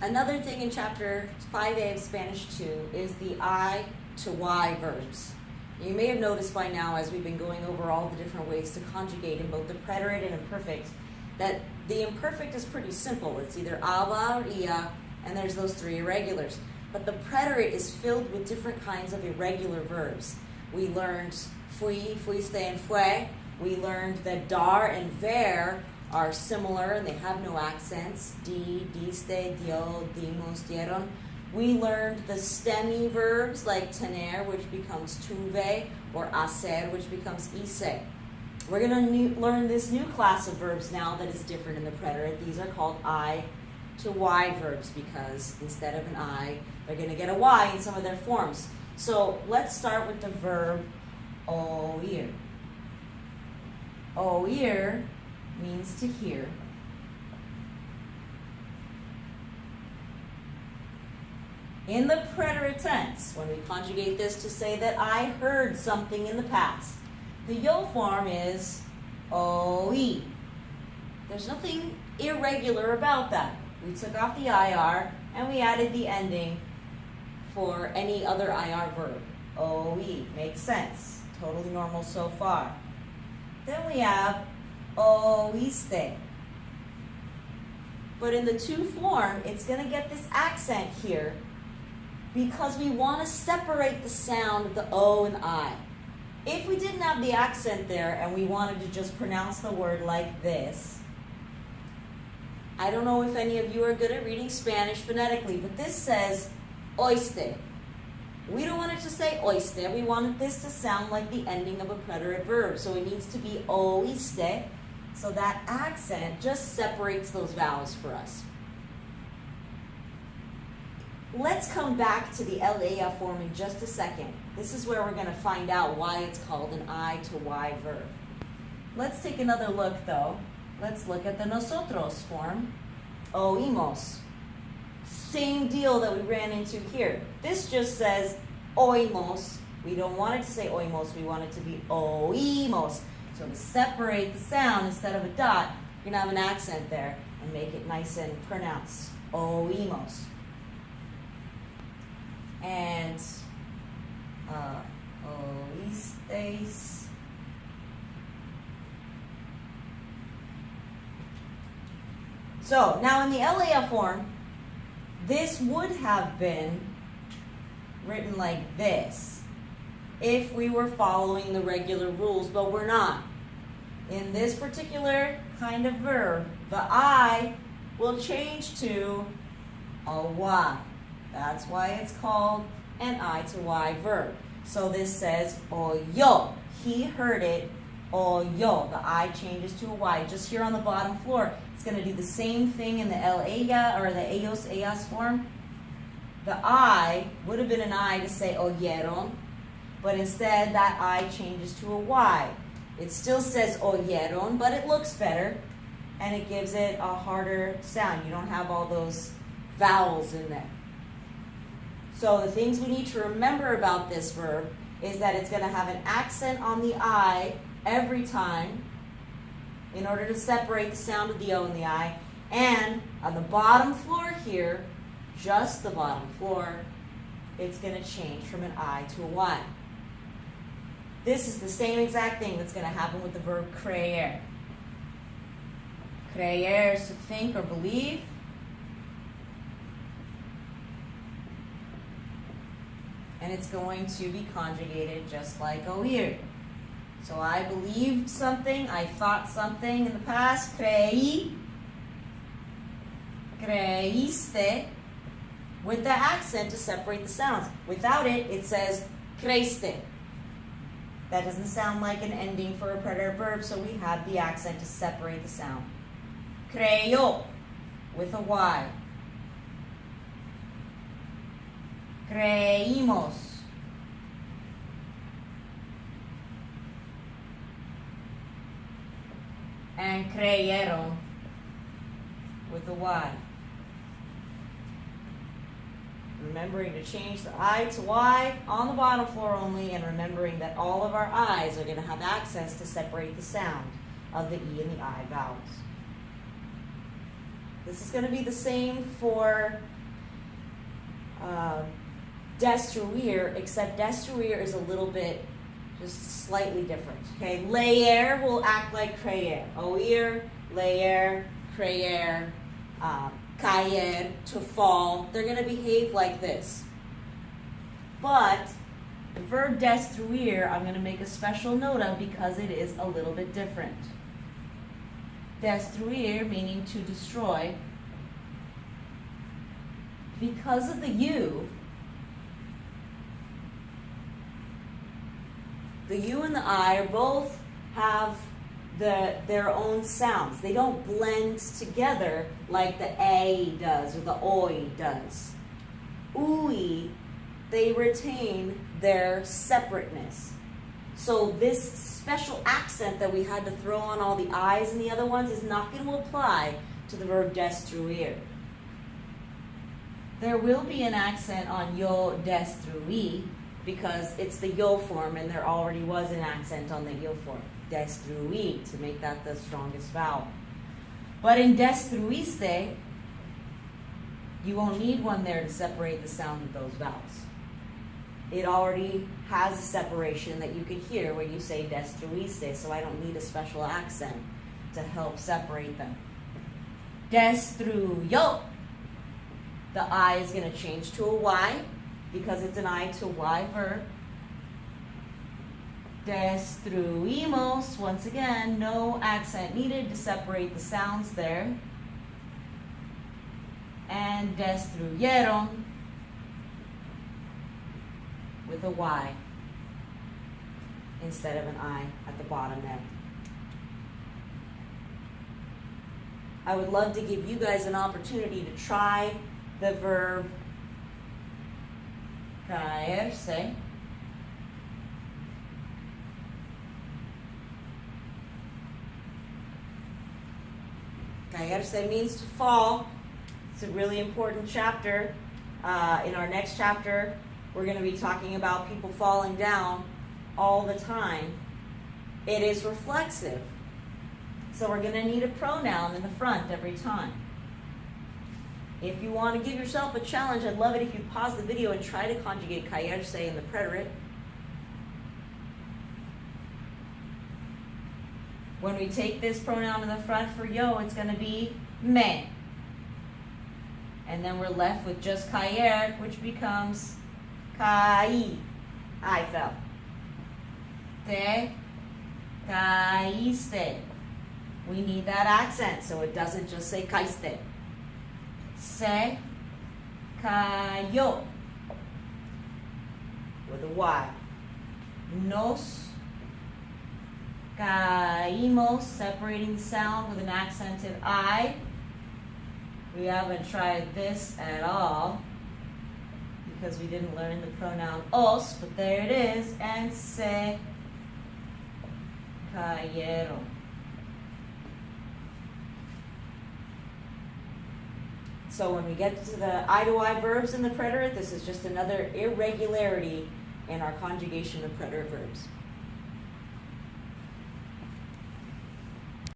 Another thing in chapter 5A of Spanish 2 is the I to Y verbs. You may have noticed by now, as we've been going over all the different ways to conjugate in both the preterite and imperfect, that the imperfect is pretty simple. It's either aba or ia, and there's those three irregulars. But the preterite is filled with different kinds of irregular verbs. We learned fui, fuiste, and fue. We learned that dar and ver are similar and they have no accents. Di, diste, dio, dimos, dieron. We learned the STEMI verbs like tener, which becomes tuve, or hacer, which becomes hice. We're going to learn this new class of verbs now that is different in the preterite. These are called I to Y verbs because instead of an I, they're going to get a Y in some of their forms. So let's start with the verb oír. Oír means to hear. In the preterite tense, when we conjugate this to say that I heard something in the past, the yo form is oí. There's nothing irregular about that. We took off the IR and we added the ending for any other IR verb. Oí makes sense. Totally normal so far. Then we have oíste. But in the to form, it's going to get this accent here because we want to separate the sound of the O and I. If we didn't have the accent there and we wanted to just pronounce the word like this, I don't know if any of you are good at reading Spanish phonetically, but this says oíste. We don't want it to say oíste. We want this to sound like the ending of a preterite verb. So it needs to be oíste. So that accent just separates those vowels for us. Let's come back to the LAF form in just a second. This is where we're going to find out why it's called an I to Y verb. Let's take another look though. Let's look at the nosotros form. Oímos. Same deal that we ran into here. This just says oímos. We don't want it to say oímos. We want it to be oímos. So to separate the sound instead of a dot, you're going to have an accent there and make it nice and pronounced. Oímos. And oísteis. So now in the LAF form, this would have been written like this if we were following the regular rules, but we're not. In this particular kind of verb, the I will change to a Y. That's why it's called an I to Y verb. So this says oyó. He heard it, oyó. The I changes to a Y. Just here on the bottom floor, it's going to do the same thing in the el ella or the ellos ellas form. The I would have been an I to say oyeron, but instead that I changes to a Y. It still says oyeron, but it looks better and it gives it a harder sound. You don't have all those vowels in there. So the things we need to remember about this verb is that it's going to have an accent on the I every time in order to separate the sound of the O and the I. And on the bottom floor here, just the bottom floor, it's going to change from an I to a Y. This is the same exact thing that's going to happen with the verb creer. Creer is to think or believe. And it's going to be conjugated just like oír. So I believed something, I thought something in the past, creí, creíste, with the accent to separate the sounds. Without it, it says creíste. That doesn't sound like an ending for a preterite verb, so we have the accent to separate the sound. Creyó, with a Y. Creímos. And creyeron, with a Y. Remembering to change the I to Y on the bottom floor only, and remembering that all of our I's are going to have access to separate the sound of the E and the I vowels. This is going to be the same for destruir, except destruir is a little bit just slightly different. Okay, layer will act like creer. Oír, leer, creer, caer, to fall. They're going to behave like this. But the verb destruir, I'm going to make a special note of because it is a little bit different. Destruir, meaning to destroy. Because of the U and the I are both have their own sounds. They don't blend together like the A does or the Oi does. Ui, they retain their separateness. So this special accent that we had to throw on all the I's and the other ones is not going to apply to the verb destruir. There will be an accent on yo destruí because it's the yo form and there already was an accent on the yo form. Destruí, to make that the strongest vowel. But in destruiste, you won't need one there to separate the sound of those vowels. It already has a separation that you can hear when you say destruiste, so I don't need a special accent to help separate them. Destruyó. The I is going to change to a Y because it's an I to Y verb. Destruimos, once again, no accent needed to separate the sounds there. And destruyeron with a Y instead of an I at the bottom there. I would love to give you guys an opportunity to try the verb caerse. Caerse means to fall. It's a really important chapter. In our next chapter, we're going to be talking about people falling down all the time. It is reflexive. So we're going to need a pronoun in the front every time. If you want to give yourself a challenge, I'd love it if you pause the video and try to conjugate caerse in the preterite. When we take this pronoun in the front for yo, it's going to be me. And then we're left with just caer, which becomes caí. I fell. Te caíste. We need that accent so it doesn't just say caíste. Se cayó with a Y. Nos caímos, separating the sound with an accented I. We haven't tried this at all because we didn't learn the pronoun os, but there it is. And se cayeron. So when we get to the I to I verbs in the preterite, this is just another irregularity in our conjugation of preterite verbs.